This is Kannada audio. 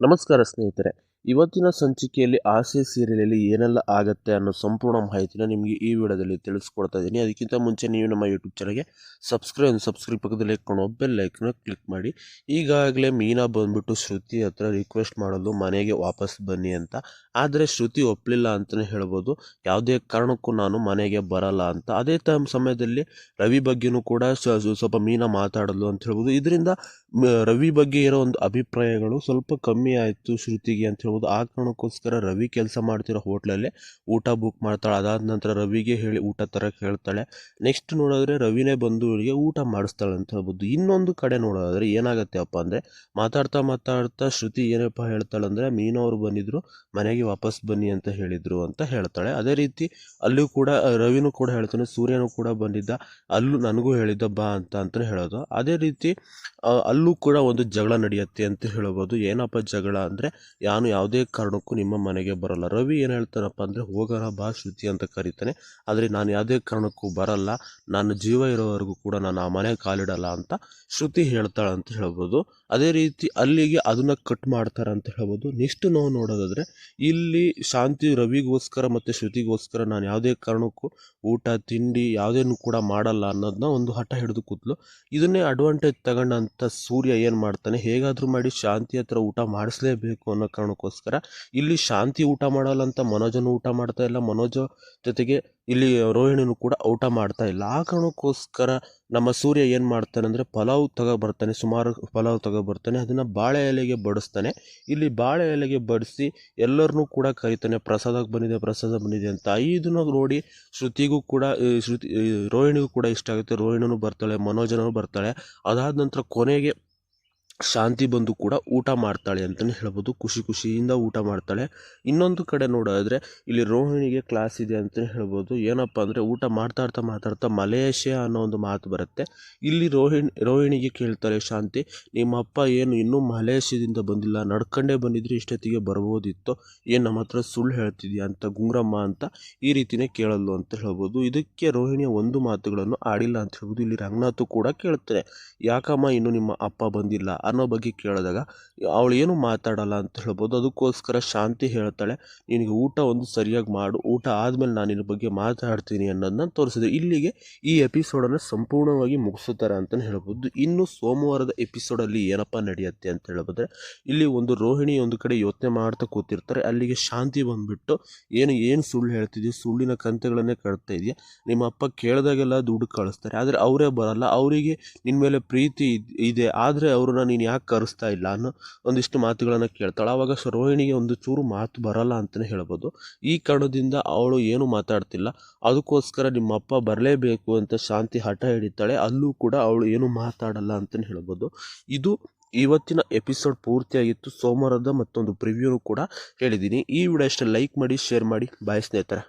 ನಮಸ್ಕಾರ ಸ್ನೇಹಿತರೆ, ಇವತ್ತಿನ ಸಂಚಿಕೆಯಲ್ಲಿ ಆಸೆ ಸೀರಿಯಲಲ್ಲಿ ಏನೆಲ್ಲ ಆಗತ್ತೆ ಅನ್ನೋ ಸಂಪೂರ್ಣ ಮಾಹಿತಿನ ನಿಮಗೆ ಈ ವಿಡಿಯೋದಲ್ಲಿ ತಿಳಿಸ್ಕೊಡ್ತಾ ಇದ್ದೀನಿ. ಅದಕ್ಕಿಂತ ಮುಂಚೆ ನೀವು ನಮ್ಮ ಯೂಟ್ಯೂಬ್ ಚಾನಲ್ಗೆ ಸಬ್ಸ್ಕ್ರೈಬ್ ಪಕ್ಕದಲ್ಲಿ ಇಟ್ಕೊಂಡು ಬೆಲ್ ಐಕನ್ ಕ್ಲಿಕ್ ಮಾಡಿ. ಈಗಾಗಲೇ ಮೀನಾ ಬಂದ್ಬಿಟ್ಟು ಶ್ರುತಿ ಹತ್ರ ರಿಕ್ವೆಸ್ಟ್ ಮಾಡಲು ಮನೆಗೆ ವಾಪಸ್ ಬನ್ನಿ ಅಂತ. ಆದರೆ ಶ್ರುತಿ ಒಪ್ಪಲಿಲ್ಲ ಅಂತಲೇ ಹೇಳ್ಬೋದು. ಯಾವುದೇ ಕಾರಣಕ್ಕೂ ನಾನು ಮನೆಗೆ ಬರಲ್ಲ ಅಂತ. ಅದೇ ಸಮಯದಲ್ಲಿ ರವಿ ಬಗ್ಗೆನೂ ಕೂಡ ಸ್ವಲ್ಪ ಮೀನಾ ಮಾತಾಡಲು ಅಂತ ಹೇಳ್ಬೋದು. ಇದರಿಂದ ರವಿ ಬಗ್ಗೆ ಇರೋ ಒಂದು ಅಭಿಪ್ರಾಯಗಳು ಸ್ವಲ್ಪ ಕಮ್ಮಿ ಆಯಿತು ಶ್ರುತಿಗೆ ಅಂತ ಹೇಳ್ಬೋದು. ಆ ಕಾರಣಕ್ಕೋಸ್ಕರ ರವಿ ಕೆಲಸ ಮಾಡ್ತಿರೋ ಹೋಟ್ಲಲ್ಲೇ ಊಟ ಬುಕ್ ಮಾಡ್ತಾಳೆ. ಅದಾದ ನಂತರ ರವಿಗೆ ಹೇಳಿ ಊಟ ತರಕ್ಕೆ ಹೇಳ್ತಾಳೆ. ನೆಕ್ಸ್ಟ್ ನೋಡಿದ್ರೆ ರವಿನೇ ಬಂದು ಇವಳಿಗೆ ಊಟ ಮಾಡಿಸ್ತಾಳೆ ಅಂತ ಹೇಳ್ಬೋದು. ಇನ್ನೊಂದು ಕಡೆ ನೋಡೋದಾದ್ರೆ ಏನಾಗುತ್ತೆ ಅಪ್ಪ ಅಂದರೆ ಮಾತಾಡ್ತಾ ಶ್ರುತಿ ಏನಪ್ಪ ಹೇಳ್ತಾಳೆ ಅಂದರೆ ಮೀನಾ ಅವರು ಬಂದಿದ್ರು, ಮನೆಗೆ ವಾಪಸ್ ಬನ್ನಿ ಅಂತ ಹೇಳಿದ್ರು ಅಂತ ಹೇಳ್ತಾಳೆ. ಅದೇ ರೀತಿ ಅಲ್ಲೂ ಕೂಡ ರವಿನೂ ಕೂಡ ಹೇಳ್ತಾನೆ, ಸೂರ್ಯನೂ ಕೂಡ ಬಂದಿದ್ದ, ಅಲ್ಲೂ ನನಗೂ ಹೇಳಿದ್ದ ಬಾ ಅಂತಲೇ ಹೇಳೋದು. ಅದೇ ರೀತಿ ಅಲ್ಲೂ ಕೂಡ ಒಂದು ಜಗಳ ನಡೆಯುತ್ತೆ ಅಂತ ಹೇಳ್ಬೋದು. ಏನಪ್ಪ ಜಗಳ ಅಂದರೆ ನಾನು ಯಾವುದೇ ಕಾರಣಕ್ಕೂ ನಿಮ್ಮ ಮನೆಗೆ ಬರಲ್ಲ. ರವಿ ಏನು ಹೇಳ್ತಾನಪ್ಪ ಅಂದರೆ ಹೋಗೋಣ ಬಾ ಶ್ರುತಿ ಅಂತ ಕರೀತಾನೆ. ಆದರೆ ನಾನು ಯಾವುದೇ ಕಾರಣಕ್ಕೂ ಬರಲ್ಲ, ನನ್ನ ಜೀವ ಇರೋವರೆಗೂ ಕೂಡ ನಾನು ಆ ಮನೆ ಕಾಲಿಡಲ್ಲ ಅಂತ ಶ್ರುತಿ ಹೇಳ್ತಾಳೆ ಅಂತ ಹೇಳ್ಬೋದು. ಅದೇ ರೀತಿ ಅಲ್ಲಿಗೆ ಅದನ್ನು ಕಟ್ ಮಾಡ್ತಾರೆ ಅಂತ ಹೇಳ್ಬೋದು. ನೆಕ್ಸ್ಟ್ ನಾವು ನೋಡೋದಾದರೆ ಇಲ್ಲಿ ಶಾಂತಿ ರವಿಗೋಸ್ಕರ ಮತ್ತು ಶ್ರುತಿಗೋಸ್ಕರ ನಾನು ಯಾವುದೇ ಕಾರಣಕ್ಕೂ ಊಟ ತಿಂಡಿ ಯಾವುದೇನು ಕೂಡ ಮಾಡಲ್ಲ ಅನ್ನೋದನ್ನ ಒಂದು ಹಠ ಹಿಡಿದು ಕೂತ್ಲು. ಇದನ್ನೇ ಅಡ್ವಾಂಟೇಜ್ ತಗೊಂಡಂಥ ಸೂರ್ಯ ಏನು ಮಾಡ್ತಾನೆ, ಹೇಗಾದರೂ ಮಾಡಿ ಶಾಂತಿ ಹತ್ರ ಊಟ ಮಾಡಿಸ್ಲೇಬೇಕು ಅನ್ನೋ ಕಾರಣಕ್ಕೋಸ್ಕರ ಇಲ್ಲಿ ಶಾಂತಿ ಊಟ ಮಾಡಲ್ಲ ಅಂತ ಮನೋಜನು ಊಟ ಮಾಡ್ತಾ ಇಲ್ಲ, ಮನೋಜ ಜೊತೆಗೆ ಇಲ್ಲಿ ರೋಹಿಣಿನೂ ಕೂಡ ಊಟ ಮಾಡ್ತಾ ಇಲ್ಲ. ಆ ಕಾರಣಕ್ಕೋಸ್ಕರ ನಮ್ಮ ಸೂರ್ಯ ಏನು ಮಾಡ್ತಾನೆ ಅಂದರೆ ಪಲಾವ್ ತಗೊಬರ್ತಾನೆ, ಸುಮಾರು ಪಲಾವ್ ತಗೊಬರ್ತಾನೆ, ಅದನ್ನು ಬಾಳೆ ಎಲೆಗೆ ಬಡಿಸ್ತಾನೆ. ಇಲ್ಲಿ ಬಾಳೆ ಎಲೆಗೆ ಬಡಿಸಿ ಎಲ್ಲರನ್ನೂ ಕೂಡ ಕರಿತಾನೆ, ಪ್ರಸಾದ ಬಂದಿದೆ ಅಂತ. ಇದನ್ನು ನೋಡಿ ಶ್ರುತಿಗೂ ಕೂಡ ರೋಹಿಣಿಗೂ ಕೂಡ ಇಷ್ಟ ಆಗುತ್ತೆ. ರೋಹಿಣಿನೂ ಬರ್ತಾಳೆ, ಮನೋಜನೂ ಬರ್ತಾಳೆ. ಅದಾದ ನಂತರ ಕೊನೆಗೆ ಶಾಂತಿ ಬಂದು ಕೂಡ ಊಟ ಮಾಡ್ತಾಳೆ ಅಂತಲೇ ಹೇಳ್ಬೋದು. ಖುಷಿಯಿಂದ ಊಟ ಮಾಡ್ತಾಳೆ. ಇನ್ನೊಂದು ಕಡೆ ನೋಡೋದಾದರೆ ಇಲ್ಲಿ ರೋಹಿಣಿಗೆ ಕ್ಲಾಸ್ ಇದೆ ಅಂತಲೇ ಹೇಳ್ಬೋದು. ಏನಪ್ಪ ಅಂದರೆ ಊಟ ಮಾತಾಡ್ತಾ ಮಲೇಷ್ಯಾ ಅನ್ನೋ ಒಂದು ಮಾತು ಬರುತ್ತೆ. ಇಲ್ಲಿ ರೋಹಿಣಿಗೆ ಕೇಳ್ತಾಳೆ ಶಾಂತಿ, ನಿಮ್ಮ ಅಪ್ಪ ಏನು ಇನ್ನೂ ಮಲೇಷ್ಯಾದಿಂದ ಬಂದಿಲ್ಲ, ನಡ್ಕೊಂಡೇ ಬಂದಿದ್ರೆ ಇಷ್ಟೊತ್ತಿಗೆ ಬರ್ಬೋದಿತ್ತು, ಏನು ನಮ್ಮ ಹತ್ರ ಸುಳ್ಳು ಹೇಳ್ತಿದ್ಯಾ ಅಂತ ಗುಂಗ್ರಮ್ಮ ಅಂತ ಈ ರೀತಿಯೇ ಕೇಳಲು ಅಂತ ಹೇಳ್ಬೋದು. ಇದಕ್ಕೆ ರೋಹಿಣಿಯ ಒಂದು ಮಾತುಗಳನ್ನು ಆಡಿಲ್ಲ ಅಂತ ಹೇಳ್ಬೋದು. ಇಲ್ಲಿ ರಂಗನಾಥ್ ಕೂಡ ಕೇಳ್ತಾರೆ, ಯಾಕಮ್ಮ ಇನ್ನೂ ನಿಮ್ಮ ಅಪ್ಪ ಬಂದಿಲ್ಲ ಅನ್ನೋ ಬಗ್ಗೆ ಕೇಳಿದಾಗ ಅವಳು ಏನು ಮಾತಾಡಲ್ಲ ಅಂತ ಹೇಳ್ಬೋದು. ಅದಕ್ಕೋಸ್ಕರ ಶಾಂತಿ ಹೇಳ್ತಾಳೆ, ನಿನಗೆ ಊಟ ಒಂದು ಸರಿಯಾಗಿ ಮಾಡು, ಊಟ ಆದಮೇಲೆ ನಾನು ನಿನ್ನ ಬಗ್ಗೆ ಮಾತಾಡ್ತೀನಿ ಅನ್ನೋದನ್ನ ತೋರಿಸಿದೆ. ಇಲ್ಲಿಗೆ ಈ ಎಪಿಸೋಡನ್ನು ಸಂಪೂರ್ಣವಾಗಿ ಮುಗಿಸುತ್ತಾರೆ ಅಂತಲೇ ಹೇಳ್ಬೋದು. ಇನ್ನು ಸೋಮವಾರದ ಎಪಿಸೋಡಲ್ಲಿ ಏನಪ್ಪ ನಡೆಯುತ್ತೆ ಅಂತ ಹೇಳ್ಬೋದ್ರೆ ಇಲ್ಲಿ ಒಂದು ರೋಹಿಣಿ ಒಂದು ಕಡೆ ಯೋಚನೆ ಮಾಡ್ತಾ ಕೂತಿರ್ತಾರೆ. ಅಲ್ಲಿಗೆ ಶಾಂತಿ ಬಂದುಬಿಟ್ಟು ಏನು ಸುಳ್ಳು ಹೇಳ್ತಿದ್ಯಾ, ಸುಳ್ಳಿನ ಕಂತೆಗಳನ್ನೇ ಕಟ್ತಾ ಇದೆಯಾ, ನಿಮ್ಮ ಅಪ್ಪ ಕೇಳಿದಾಗೆಲ್ಲ ದುಡ್ಡು ಕಳಿಸ್ತಾರೆ, ಆದರೆ ಅವರೇ ಬರಲ್ಲ, ಅವರಿಗೆ ನಿನ್ನ ಮೇಲೆ ಪ್ರೀತಿ ಇದೆ, ಆದರೆ ಅವ್ರನ್ನ ನೀನು ಯಾಕೆ ಕರೆಸ್ತಾ ಇಲ್ಲ ಅನ್ನೋ ಒಂದಿಷ್ಟು ಮಾತುಗಳನ್ನು ಕೇಳ್ತಾಳೆ. ಆವಾಗ ರೋಹಿಣಿಗೆ ಒಂದು ಚೂರು ಮಾತು ಬರಲ್ಲ ಅಂತಲೇ ಹೇಳ್ಬೋದು. ಈ ಕಾರಣದಿಂದ ಅವಳು ಏನು ಮಾತಾಡ್ತಿಲ್ಲ. ಅದಕ್ಕೋಸ್ಕರ ನಿಮ್ಮ ಅಪ್ಪ ಬರಲೇಬೇಕು ಅಂತ ಶಾಂತಿ ಹಠ ಹಿಡಿತಾಳೆ. ಅಲ್ಲೂ ಕೂಡ ಅವಳು ಏನು ಮಾತಾಡಲ್ಲ ಅಂತಲೇ ಹೇಳ್ಬೋದು. ಇದು ಇವತ್ತಿನ ಎಪಿಸೋಡ್ ಪೂರ್ತಿಯಾಗಿತ್ತು. ಸೋಮವಾರದ ಮತ್ತೊಂದು ಪ್ರಿವ್ಯೂನು ಕೂಡ ಹೇಳಿದ್ದೀನಿ. ಈ ವಿಡಿಯೋ ಅಷ್ಟೇ, ಲೈಕ್ ಮಾಡಿ, ಶೇರ್ ಮಾಡಿ. ಬಾಯ್ ಸ್ನೇಹಿತರೆ.